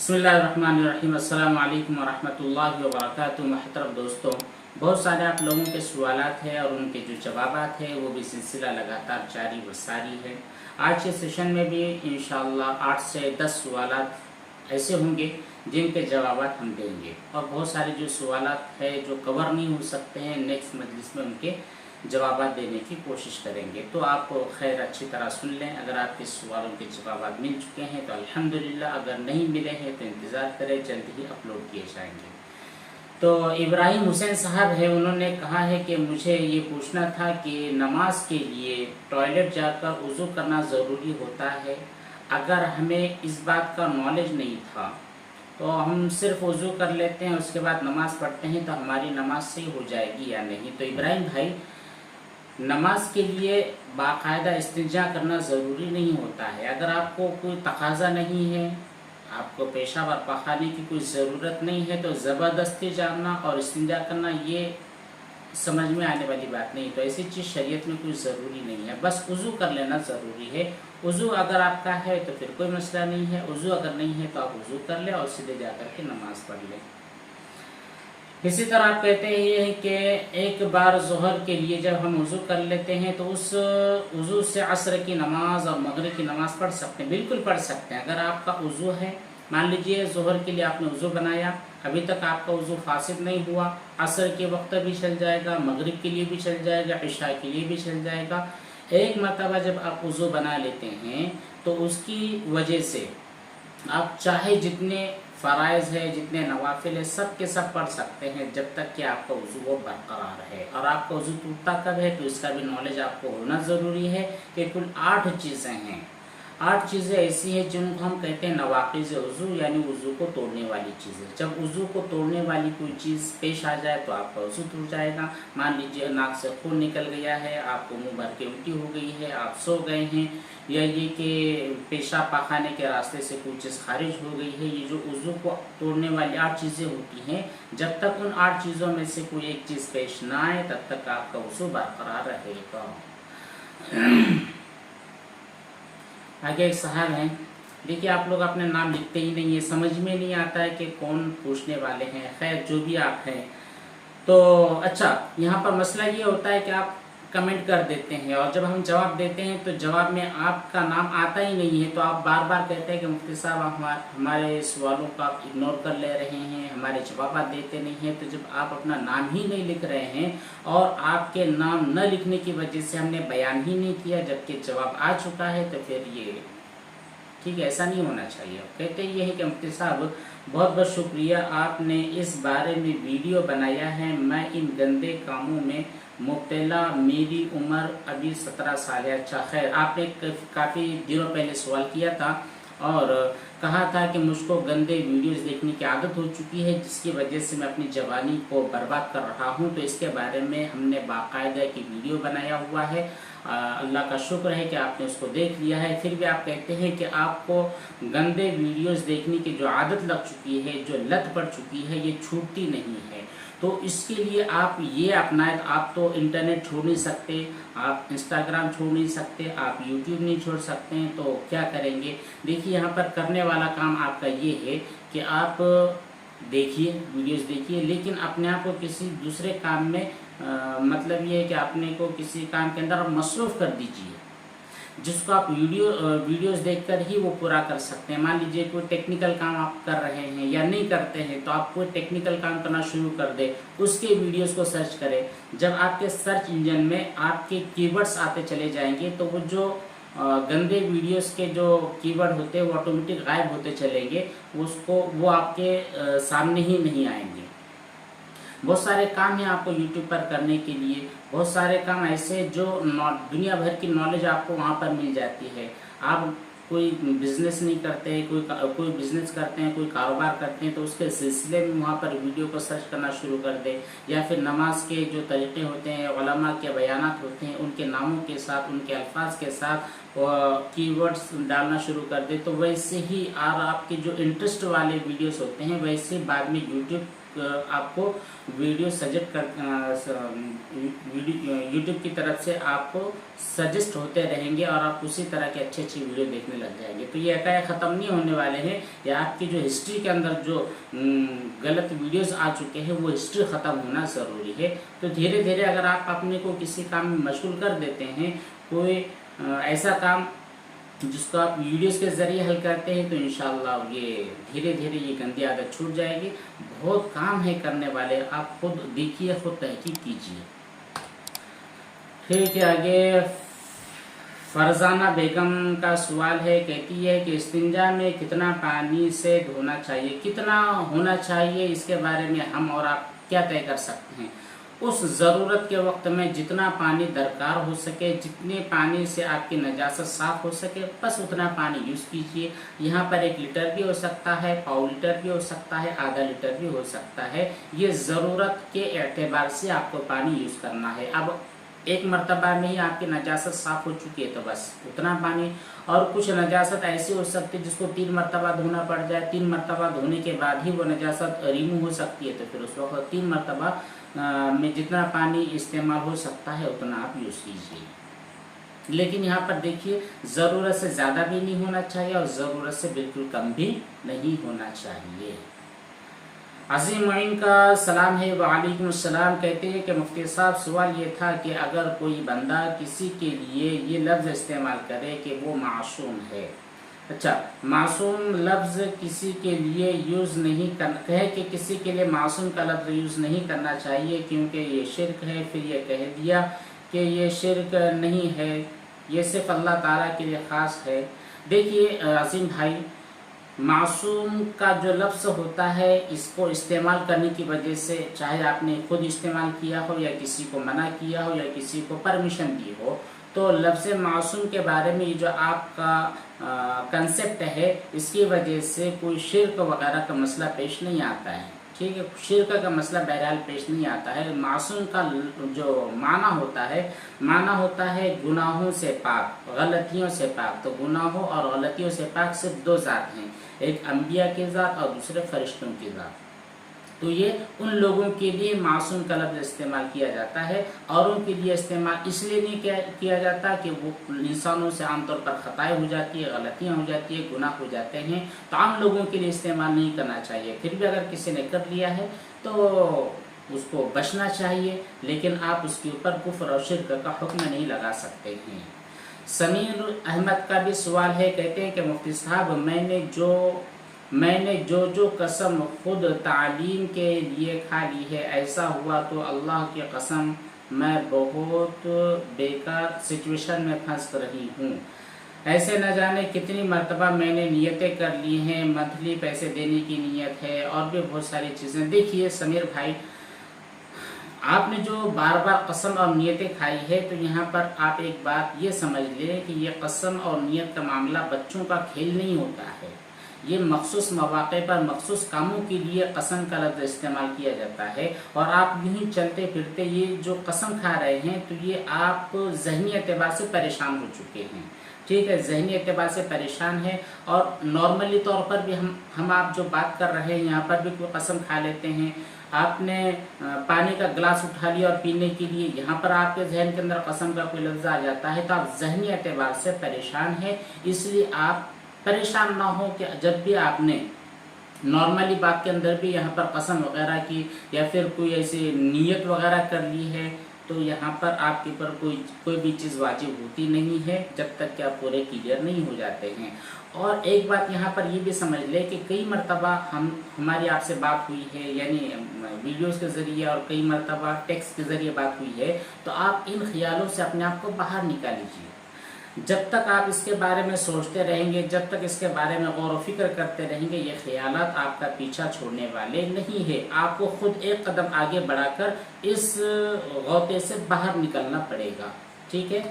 बिस्मिल्लाहिर्रहमानिर्रहीम। अस्सलाम वालेकुम वरहमतुल्लाहि वबरकातुहू। महतरम दोस्तों, बहुत सारे आप लोगों के सवालात हैं और उनके जो जवाबात हैं वो भी सिलसिला लगातार जारी व सारी है। आज के सेशन में भी इंशाअल्लाह 8 से 10 सवालात ऐसे होंगे जिनके जवाबात हम देंगे, और बहुत सारे जो सवालात है जो कवर नहीं हो सकते हैं, नेक्स्ट मजलिस में उनके जवाबात देने की कोशिश करेंगे। तो आप खैर अच्छी तरह सुन लें। अगर आपके सवालों के जवाबात मिल चुके हैं तो अल्हम्दुलिल्लाह, अगर नहीं मिले हैं तो इंतज़ार करें, जल्द ही अपलोड किए जाएंगे। तो इब्राहिम हुसैन साहब है, उन्होंने कहा है कि मुझे ये पूछना था कि नमाज के लिए टॉयलेट जाकर वज़ू करना ज़रूरी होता है। अगर हमें इस बात का नॉलेज नहीं था तो हम सिर्फ वज़ू कर लेते हैं, उसके बाद नमाज़ पढ़ते हैं, तो हमारी नमाज सही हो जाएगी या नहीं। तो इब्राहिम भाई, नमाज के लिए बाकायदा इस्तिंजा करना ज़रूरी नहीं होता है। अगर आपको कोई तकाजा नहीं है, आपको पेशावर पखाने की कोई ज़रूरत नहीं है, तो ज़बरदस्ती जानना और इस्तिंजा करना ये समझ में आने वाली बात नहीं। तो ऐसी चीज़ शरीयत में कोई ज़रूरी नहीं है, बस वज़ू कर लेना ज़रूरी है। वज़ू अगर आपका है तो फिर कोई मसला नहीं है, वज़ू अगर नहीं है तो आप वज़ू कर लें और सीधे जा कर के नमाज़ पढ़ लें। इसी तरह आप कहते हैं ये कि एक बार ज़ोहर के लिए जब हम वज़ू कर लेते हैं तो उस वज़ू से असर की नमाज और मगरिब की नमाज़ पढ़ सकते हैं। बिल्कुल पढ़ सकते हैं। अगर आपका वज़ू है, मान लीजिए ज़ोहर के लिए आपने वज़ू बनाया, अभी तक आपका वज़ू फासिद नहीं हुआ, असर के वक्त भी चल जाएगा, मगरिब के लिए भी चल जाएगा, इशा के लिए भी चल जाएगा। एक मरतबा जब आप वज़ू बना लेते हैं तो उसकी वजह से आप चाहे जितने फ़राइज़ है, जितने नवाफिल है, सब के सब पढ़ सकते हैं, जब तक कि आपका वज़ू वो बरकरार है। और आपका वज़ू टूटता कब है तो इसका भी नॉलेज आपको होना ज़रूरी है कि कुल 8 चीज़ें हैं। 8 चीज़ें ऐसी हैं जिनको हम कहते हैं नवाक़िज़ वज़ू, यानी वज़ू को तोड़ने वाली चीज़ें। जब वज़ू को तोड़ने वाली कोई चीज़ पेश आ जाए तो आपका वज़ू टूट जाएगा। मान लीजिए नाक से खून निकल गया है, आपको मुँह भर के उल्टी हो गई है, आप सो गए हैं, या ये कि पेशाब पाखाने के रास्ते से कोई चीज़ खारिज हो गई है, ये जो वज़ू को तोड़ने वाली 8 चीज़ें होती हैं, जब तक उन 8 चीज़ों में से कोई एक चीज़ पेश ना आए तब तक आपका वज़ू बरकरार रहेगा। आगे एक साहब हैं, देखिए आप लोग अपने नाम लिखते ही नहीं है, समझ में नहीं आता है कि कौन पूछने वाले हैं। खैर जो भी आप हैं, तो अच्छा, यहाँ पर मसला ये होता है कि आप कमेंट कर देते हैं और जब हम जवाब देते हैं तो जवाब में आपका नाम आता ही नहीं है, तो आप बार बार कहते हैं कि मुफ्ती साहब हमारे सवालों का इग्नोर कर ले रहे हैं, हमारे जवाब देते नहीं हैं। तो जब आप अपना नाम ही नहीं लिख रहे हैं और आपके नाम न लिखने की वजह से हमने बयान ही नहीं किया जबकि जवाब आ चुका है, तो फिर ये ठीक है, ऐसा नहीं होना चाहिए। कहते ये है कि मुफ्ती साहब बहुत बहुत शुक्रिया, आपने इस बारे में वीडियो बनाया है। मैं इन गंदे कामों में मुब्तला, मेरी उम्र अभी 17 साल है। अच्छा खैर, आपने काफ़ी दिनों पहले सवाल किया था और कहा था कि मुझको गंदे वीडियोस देखने की आदत हो चुकी है, जिसकी वजह से मैं अपनी जवानी को बर्बाद कर रहा हूं। तो इसके बारे में हमने बाकायदा की वीडियो बनाया हुआ है। अल्लाह का शुक्र है कि आपने उसको देख लिया है। फिर भी आप कहते हैं कि आपको गंदे वीडियोस देखने की जो आदत लग चुकी है, जो लत पड़ चुकी है, ये छूटती नहीं है। तो इसके लिए आप ये अपनाएं। आप तो इंटरनेट छोड़ नहीं सकते, आप इंस्टाग्राम छोड़ नहीं सकते, आप यूट्यूब नहीं छोड़ सकते हैं, तो क्या करेंगे। देखिए यहाँ पर करने वाला काम आपका ये है कि आप देखिए, वीडियोस देखिए, लेकिन अपने आप को किसी दूसरे काम में मतलब ये है कि अपने को किसी काम के अंदर मसरूफ़ कर दीजिए, जिसको आप वीडियोस देखकर ही वो पूरा कर सकते हैं। मान लीजिए कोई टेक्निकल काम आप कर रहे हैं या नहीं करते हैं, तो आप कोई टेक्निकल काम करना शुरू कर दें, उसके वीडियोस को सर्च करें। जब आपके सर्च इंजन में आपके कीवर्ड्स आते चले जाएंगे तो वो जो गंदे वीडियोस के जो कीवर्ड होते हैं वो ऑटोमेटिक गायब होते चलेंगे, वो आपके सामने ही नहीं आएंगे। बहुत सारे काम हैं आपको यूट्यूब पर करने के लिए, बहुत सारे काम ऐसे जो दुनिया भर की नॉलेज आपको वहाँ पर मिल जाती है। आप कोई बिज़नेस नहीं करते, कोई बिज़नेस करते हैं, कोई कारोबार करते हैं, तो उसके सिलसिले में वहाँ पर वीडियो को सर्च करना शुरू कर दें। या फिर नमाज के जो तरीक़े होते हैं, उलमा के बयानात होते हैं, उनके नामों के साथ, उनके अल्फाज के साथ कीवर्ड्स डालना शुरू कर दे। तो वैसे ही और आपके जो इंटरेस्ट वाले वीडियोस होते हैं, वैसे बाद में यूट्यूब آپ کو ویڈیو سجیسٹ کر یوٹیوب کی طرف سے آپ کو سجیسٹ ہوتے رہیں گے اور آپ اسی طرح کے اچھی ویڈیو دیکھنے لگ جائیں گے. تو یہ ایک ختم نہیں ہونے والے ہیں. یہ آپ کی جو ہسٹری کے اندر جو غلط ویڈیوز آ چکے ہیں وہ ہسٹری ختم ہونا ضروری ہے. تو دھیرے دھیرے اگر آپ اپنے کو کسی کام میں مشغول کر دیتے ہیں، کوئی ایسا کام جس کو آپ ویڈیوز کے ذریعے حل کرتے ہیں، تو انشاءاللہ یہ دھیرے دھیرے یہ گندی عادت چھوٹ جائے گی. بہت کام ہے کرنے والے، آپ خود دیکھیے، خود تحقیق کیجیے. ٹھیک ہے، آگے فرزانہ بیگم کا سوال ہے. کہتی ہے کہ استنجا میں کتنا پانی سے دھونا چاہیے، کتنا ہونا چاہیے، اس کے بارے میں ہم اور آپ کیا طے کر سکتے ہیں؟ اس ضرورت کے وقت میں جتنا پانی درکار ہو سکے، جتنے پانی سے آپ کی نجاست صاف ہو سکے، بس اتنا پانی یوز کیجیے. یہاں پر 1 لیٹر بھی ہو سکتا ہے، پاؤ لیٹر بھی ہو سکتا ہے، آدھا لیٹر بھی ہو سکتا ہے. یہ ضرورت کے اعتبار سے آپ کو پانی یوز کرنا ہے. اب ایک مرتبہ میں ہی آپ کی نجاست صاف ہو چکی ہے تو بس اتنا پانی. اور کچھ نجاست ایسی ہو سکتی ہے جس کو 3 مرتبہ دھونا پڑ جائے، 3 مرتبہ دھونے کے بعد ہی وہ نجاست ریمو ہو سکتی ہے، تو پھر اس وقت 3 مرتبہ میں جتنا پانی استعمال ہو سکتا ہے اتنا آپ یوز کیجیے. لیکن یہاں پر دیکھیے، ضرورت سے زیادہ بھی نہیں ہونا چاہیے اور ضرورت سے بالکل کم بھی نہیں ہونا چاہیے. عظیم معین کا سلام ہے. وعلیکم السلام. کہتے ہیں کہ مفتی صاحب سوال یہ تھا کہ اگر کوئی بندہ کسی کے لیے یہ لفظ استعمال کرے کہ وہ معصوم ہے. اچھا، معصوم لفظ کسی کے لیے یوز نہیں کہے کہ کسی کے لیے معصوم کا لفظ یوز نہیں کرنا چاہیے کیونکہ یہ شرک ہے. پھر یہ کہہ دیا کہ یہ شرک نہیں ہے، یہ صرف اللہ تعالیٰ کے لیے خاص ہے. دیکھیے عظیم بھائی، معصوم کا جو لفظ ہوتا ہے اس کو استعمال کرنے کی وجہ سے، چاہے آپ نے خود استعمال کیا ہو یا کسی کو منع کیا ہو یا کسی کو پرمیشن دی ہو، تو لفظ معصوم کے بارے میں یہ جو آپ کا کنسیپٹ ہے، اس کی وجہ سے کوئی شرک وغیرہ کا مسئلہ پیش نہیں آتا ہے. ٹھیک ہے، شرک کا مسئلہ بہرحال پیش نہیں آتا ہے. معصوم کا جو معنی ہوتا ہے گناہوں سے پاک، غلطیوں سے پاک. تو گناہوں اور غلطیوں سے پاک صرف 2 ذات ہیں، ایک انبیاء کی ذات اور دوسرے فرشتوں کی ذات. تو یہ ان لوگوں کے لیے معصوم کا لفظ استعمال کیا جاتا ہے. اوروں کے لیے استعمال اس لیے نہیں کیا جاتا کہ وہ انسانوں سے عام طور پر خطائیں ہو جاتی ہے، غلطیاں ہو جاتی ہے، گناہ ہو جاتے ہیں، تو عام لوگوں کے لیے استعمال نہیں کرنا چاہیے. پھر بھی اگر کسی نے کر لیا ہے تو اس کو بچنا چاہیے، لیکن آپ اس کے اوپر کفر اور شرک کا حکم نہیں لگا سکتے ہیں. سمیر احمد کا بھی سوال ہے. کہتے ہیں کہ مفتی صاحب، میں نے جو قسم خود تعلیم کے لیے کھا لی ہے، ایسا ہوا تو اللہ کی قسم میں بہت بیکار سچویشن میں پھنس رہی ہوں. ایسے نہ جانے کتنی مرتبہ میں نے نیتیں کر لی ہیں، منتھلی پیسے دینے کی نیت ہے اور بھی بہت ساری چیزیں. دیکھیے سمیر بھائی، آپ نے جو بار بار قسم اور نیتیں کھائی ہے، تو یہاں پر آپ ایک بات یہ سمجھ لیں کہ یہ قسم اور نیت کا معاملہ بچوں کا کھیل نہیں ہوتا ہے. یہ مخصوص مواقع پر مخصوص کاموں کے لیے قسم کا لفظ استعمال کیا جاتا ہے. اور آپ یوں ہی چلتے پھرتے یہ جو قسم کھا رہے ہیں، تو یہ آپ ذہنی اعتبار سے پریشان ہو چکے ہیں. ٹھیک ہے، ذہنی اعتبار سے پریشان ہے. اور نارملی طور پر بھی ہم آپ جو بات کر رہے ہیں یہاں پر بھی کوئی قسم کھا لیتے ہیں. آپ نے پانی کا گلاس اٹھا لیا اور پینے کے لیے، یہاں پر آپ کے ذہن کے اندر قسم کا کوئی لفظ آ جاتا ہے، تو آپ ذہنی اعتبار سے پریشان ہیں. اس لیے آپ پریشان نہ ہو کہ جب بھی آپ نے نارملی بات کے اندر بھی یہاں پر قسم وغیرہ کی یا پھر کوئی ایسی نیت وغیرہ کر لی ہے، تو یہاں پر آپ کے اوپر کوئی بھی چیز واجب ہوتی نہیں ہے جب تک کہ آپ پورے کلیئر نہیں ہو جاتے ہیں. اور ایک بات یہاں پر یہ بھی سمجھ لے کہ کئی مرتبہ ہماری آپ سے بات ہوئی ہے، یعنی ویڈیوز کے ذریعے، اور کئی مرتبہ ٹیکسٹ کے ذریعے بات ہوئی ہے. تو آپ ان خیالوں سے اپنے آپ کو باہر نکالیجیے. جب تک آپ اس کے بارے میں سوچتے رہیں گے، جب تک اس کے بارے میں غور و فکر کرتے رہیں گے، یہ خیالات آپ کا پیچھا چھوڑنے والے نہیں ہے. آپ کو خود ایک قدم آگے بڑھا کر اس غوطے سے باہر نکلنا پڑے گا. ٹھیک ہے،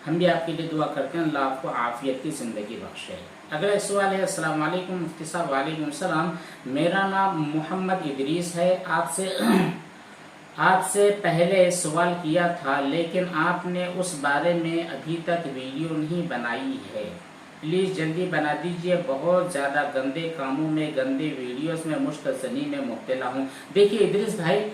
ہم بھی آپ کے لیے دعا کرتے ہیں، اللہ آپ کو عافیت کی زندگی بخشے. اگلا سوال ہے. السلام علیکم مفتی صاحب. وعلیکم السلام. میرا نام محمد ادریس ہے. آپ سے پہلے سوال کیا تھا، لیکن آپ نے اس بارے میں ابھی تک ویڈیو نہیں بنائی ہے. प्लीज़ जल्दी बना दीजिए, बहुत ज़्यादा गंदे कामों में, गंदे वीडियोस में, मुश्तज़नी में मुब्तला हूँ। देखिए इदरीस भाई,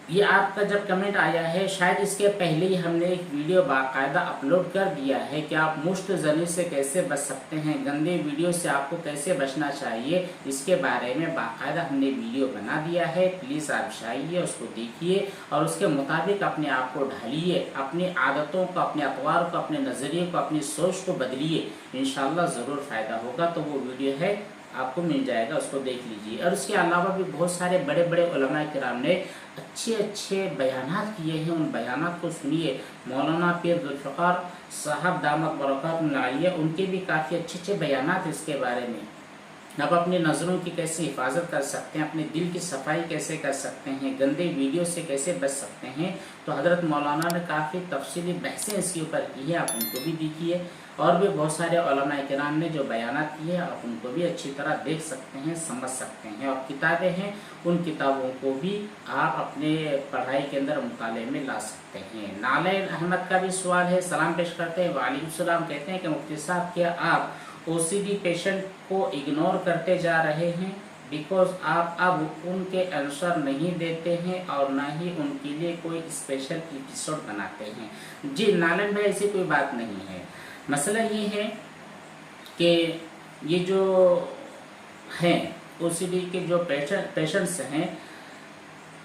ये आपका जब कमेंट आया है, शायद इसके पहले ही हमने एक वीडियो बाकायदा अपलोड कर दिया है कि आप मुश्तज़नी से कैसे बच सकते हैं, गंदे वीडियो से आपको कैसे बचना चाहिए, इसके बारे में बाकायदा हमने वीडियो बना दिया है। प्लीज़ आप जाइए, उसको देखिए और उसके मुताबिक अपने आप को ढालिए, अपनी आदतों को, अपने अतवार को, अपने नज़रिए को, अपनी सोच को बदलिए, इंशाल्लाह ज़रूर फ़ायदा होगा। तो वो वीडियो है, आपको मिल जाएगा, उसको देख लीजिए। और उसके अलावा भी बहुत सारे बड़े बड़े उलमा किराम ने अच्छे अच्छे बयानात किए हैं, उन बयानात को सुनिए। मौलाना पीर जुल्फ़िकार साहब दामत बरक़ातुहुल आलिया, उनके भी काफ़ी अच्छे अच्छे बयानात इसके बारे में। आप अपनी नज़रों की कैसे हिफाजत कर सकते हैं, अपने दिल की सफाई कैसे कर सकते हैं, गंदे वीडियो से कैसे बच सकते हैं, तो हज़रत मौलाना ने काफ़ी तफसीली बहसें इसके ऊपर की है, आप उनको भी देखिए। और भी बहुत सारे उलमा किराम ने जो बयानात किए हैं, आप उनको भी अच्छी तरह देख सकते हैं, समझ सकते हैं। और किताबें हैं, उन किताबों को भी आप अपने पढ़ाई के अंदर मुताले में ला सकते हैं। नालेन अहमद का भी सवाल है, सलाम पेश करते हैं। वालेकुम सलाम। कहते हैं कि मुफ्ती साहब, क्या आप OCD पेशेंट को इग्नोर करते जा रहे हैं बिकॉज आप अब उनके आंसर नहीं देते हैं और ना ही उनके लिए कोई स्पेशल एपिसोड बनाते हैं? जी नालन भाई, ऐसी कोई बात नहीं है। मसला ये है कि ये जो हैं OCD के जो पेशेंट्स हैं,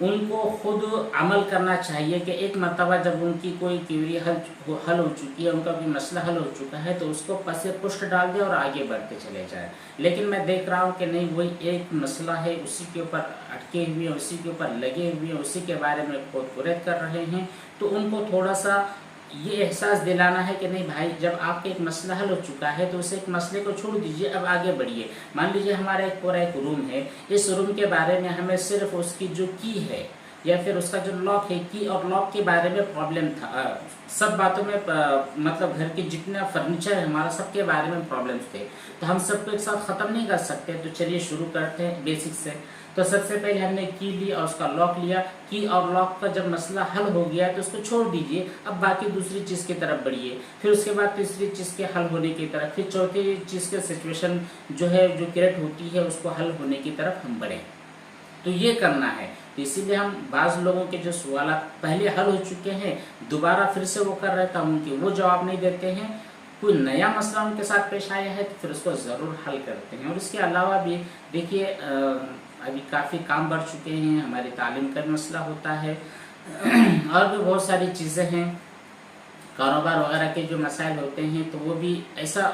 उनको खुद अमल करना चाहिए कि एक मरतबा जब उनकी कोई क्वेरी हल हो चुकी है, उनका कोई मसला हल हो चुका है, तो उसको पसे पुष्ट डाल दे और आगे बढ़ते चले जाए। लेकिन मैं देख रहा हूँ कि नहीं, वही एक मसला है, उसी के ऊपर अटके हुए हैं, उसी के ऊपर लगे हुए हैं, उसी के बारे में खोद कर रहे हैं। तो उनको थोड़ा सा ये एहसास दिलाना है कि नहीं भाई, जब आपका एक मसला हल हो चुका है तो उस एक मसले को छोड़ दीजिए, अब आगे बढ़िए। मान लीजिए हमारा एक पूरा एक रूम है, इस रूम के बारे में हमें सिर्फ उसकी जो की है या फिर उसका जो लॉक है, की और लॉक के बारे में प्रॉब्लम था। सब बातों में मतलब घर के जितना फर्नीचर है हमारा, सबके बारे में प्रॉब्लम्स थे। तो हम सबको एक साथ ख़त्म नहीं कर सकते। तो चलिए शुरू करते हैं बेसिक से। तो सबसे पहले हमने की ली और उसका लॉक लिया। की और लॉक का जब मसला हल हो गया तो उसको छोड़ दीजिए, अब बाकी दूसरी चीज़ की तरफ बढ़िए। फिर उसके बाद तीसरी चीज़ के हल होने की तरफ, फिर चौथी चीज़ के सिचुएशन जो है, जो क्रिएट होती है, उसको हल होने की तरफ हम बढ़ें। तो ये करना है। तो इसीलिए हम बाज़ लोगों के जो सवाल पहले हल हो चुके हैं, दोबारा फिर से वो कर रहे थे, हम उनके वो जवाब नहीं देते हैं। कोई नया मसला उनके साथ पेश आया है तो फिर उसको ज़रूर हल करते हैं। और इसके अलावा भी देखिए, अभी काफ़ी काम बढ़ चुके हैं, हमारी तालीम का मसला होता है और भी बहुत सारी चीज़ें हैं, कारोबार वगैरह के जो मसाइल होते हैं, तो वो भी ऐसा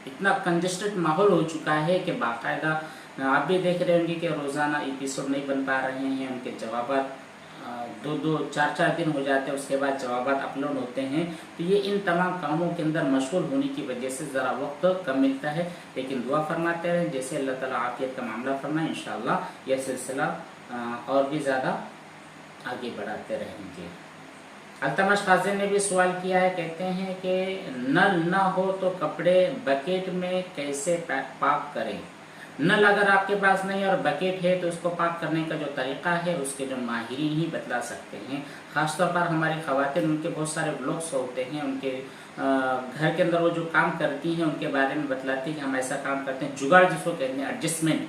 इतना कंजस्टेड माहौल हो चुका है कि बाकायदा आप भी देख रहे होंगे कि रोज़ाना एपिसोड नहीं बन पा रहे हैं, उनके जवाबात 2-2, 4-4 दिन हो जाते हैं, उसके बाद जवाबात अपलोड होते हैं। तो ये इन तमाम कामों के अंदर मशगूल होने की वजह से ज़रा वक्त कम मिलता है। लेकिन दुआ फरमाते रहें, जैसे अल्लाह ताला आफियत का मामला फरमाए, इंशाअल्लाह यह सिलसिला और भी ज़्यादा आगे बढ़ाते रहेंगे। अल्तमश खाजिन ने भी सवाल किया है, कहते हैं कि नल ना हो तो कपड़े बकेट में कैसे पाक करें? नल अगर आपके पास नहीं और बकेट है तो उसको पाक करने का जो तरीक़ा है, उसके जो माहिरीन ही बतला सकते हैं। ख़ासतौर पर हमारी ख़वातीन, उनके बहुत सारे ब्लॉग्स होते हैं, उनके घर के अंदर वो जो काम करती हैं उनके बारे में बतलाती हैं कि हम ऐसा काम करते हैं, जुगाड़ जिसको कहते हैं, एडजस्टमेंट।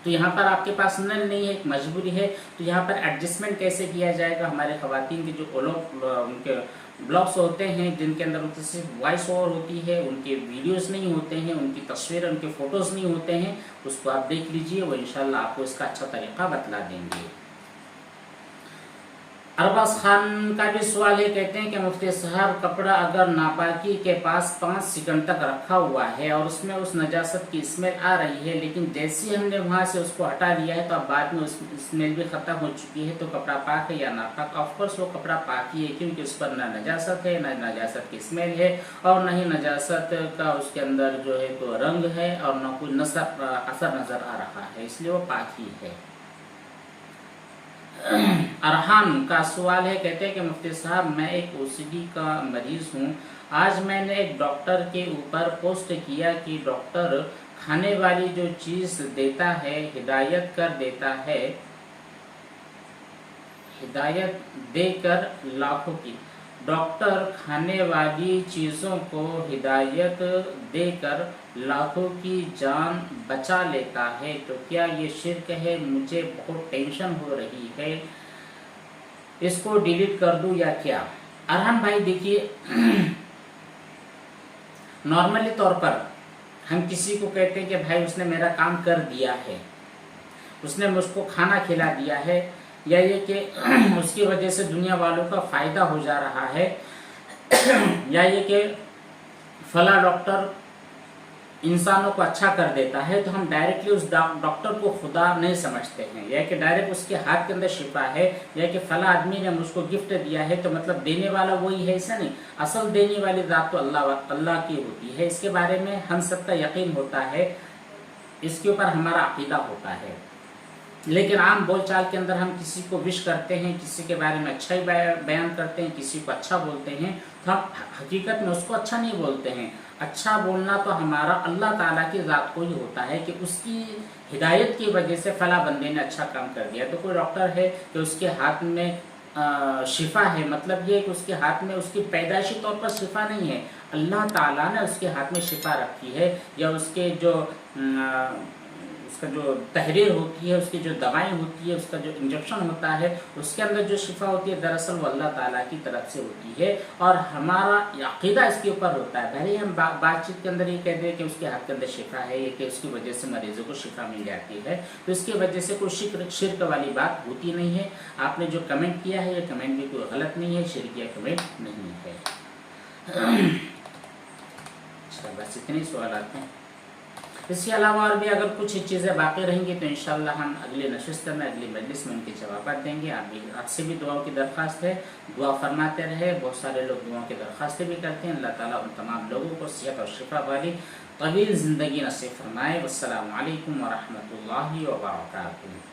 तो यहाँ पर आपके पास नल नहीं है, एक मजबूरी है, तो यहाँ पर एडजस्टमेंट कैसे किया जाएगा? हमारे ख़वातीन के जो लोग उनके ब्लॉग्स होते हैं जिनके अंदर उनकी सिर्फ वॉइस ओवर होती है, उनके वीडियोस नहीं होते हैं, उनकी तस्वीर, उनके फ़ोटोज़ नहीं होते हैं, उसको आप देख लीजिए, वो इंशाल्लाह आपको इसका अच्छा तरीक़ा बतला देंगे। अरबाज खान का भी सवाल है, कहते हैं कि मुफ्ती साहब, कपड़ा अगर नापाकी के पास 5 सेकंड तक रखा हुआ है और उसमें उस नजासत की स्मेल आ रही है, लेकिन जैसे ही हमने वहाँ से उसको हटा दिया है तो अब बाद में उस स्मेल भी ख़त्म हो चुकी है, तो कपड़ा पाक है या नापाक? ऑफकोर्स वो कपड़ा पाक ही है, क्योंकि उस पर न नजासत है, न नजासत की स्मेल है और न ही नजासत का उसके अंदर जो है तो रंग है और न कोई असर नज़र आ रहा है, इसलिए वो पाक ही है। अरहान का सवाल है, कहते हैं कि मुफ्ती साहब, मैं एक OCD का मरीज़ हूँ। आज मैंने एक डॉक्टर के ऊपर पोस्ट किया कि डॉक्टर खाने वाली जो चीज़ देता है, हिदायत कर देता है, हिदायत देकर लाखों की। डॉक्टर खाने वाली चीज़ों को हिदायत देकर लाखों की जान बचा लेता है, तो क्या ये शिर्क है? मुझे बहुत टेंशन हो रही है, इसको डिलीट कर दूं या क्या? अरहान भाई देखिए, नॉर्मली तौर पर हम किसी को कहते हैं कि भाई उसने मेरा काम कर दिया है, उसने मुझको खाना खिला दिया है, या ये कि उसकी वजह से दुनिया वालों का फ़ायदा हो जा रहा है, या ये कि फला डॉक्टर इंसानों को अच्छा कर देता है, तो हम डायरेक्टली उस डॉक्टर को खुदा नहीं समझते हैं, या कि डायरेक्ट उसके हाथ के अंदर शिफा है, या कि फला आदमी ने मुझको गिफ्ट दिया है तो मतलब देने वाला वही है, ऐसा नहीं। असल देने वाली ज़ात तो अल्लाह की होती है। इसके बारे में हम सबका यकीन होता है, इसके ऊपर हमारा अकीदा होता है। लेकिन आम बोलचाल के अंदर हम किसी को विश करते हैं, किसी के बारे में अच्छा ही बयान करते हैं, किसी को अच्छा बोलते हैं, तो हम हकीकत में उसको अच्छा नहीं बोलते हैं। अच्छा बोलना तो हमारा अल्लाह ताला की ज़ात को ही होता है कि उसकी हिदायत की वजह से फला बंदे ने अच्छा काम कर दिया। तो कोई डॉक्टर है कि उसके हाथ में शिफा है, मतलब ये कि उसके हाथ में उसकी पैदाइशी तौर पर शिफा नहीं है, अल्लाह ताला ने उसके हाथ में शिफा रखी है, या उसके जो उसका जो तहरीर होती है, उसकी जो दवाएं होती है, उसका जो इंजेक्शन होता है, उसके अंदर जो शिफा होती है दरअसल वो अल्लाह ताला की तरफ से होती है। और हमारा अक़ीदा इसके ऊपर होता है। भले हम बातचीत के अंदर ये कह दें कि उसके हाथ के अंदर शिफा है, कि उसकी वजह से मरीजों को शिफा मिल जाती है, तो इसकी वजह से कोई शिर्क वाली बात होती नहीं है। आपने जो कमेंट किया है ये कमेंट भी कोई गलत नहीं है, शिर्किया कमेंट नहीं है। अच्छा, बस इतने सवाल आते हैं। इसके अलावा और भी अगर कुछ चीज़ें बाकी रहेंगी तो इंशाल्लाह हम अगले नशिस्त में, अगली मजलिस में उनके जवाब देंगे। आपसे भी दुआओं की दरख्वास्त है, दुआ फरमाते रहे। बहुत सारे लोग दुआओं की दरख्वास्तें भी करते हैं। अल्लाह ताला उन तमाम लोगों को सेहत और शिफा वाली तवील ज़िंदगी नसीब फरमाए। वस्सलामु अलैकुम व रहमतुल्लाहि व बरकातुहू।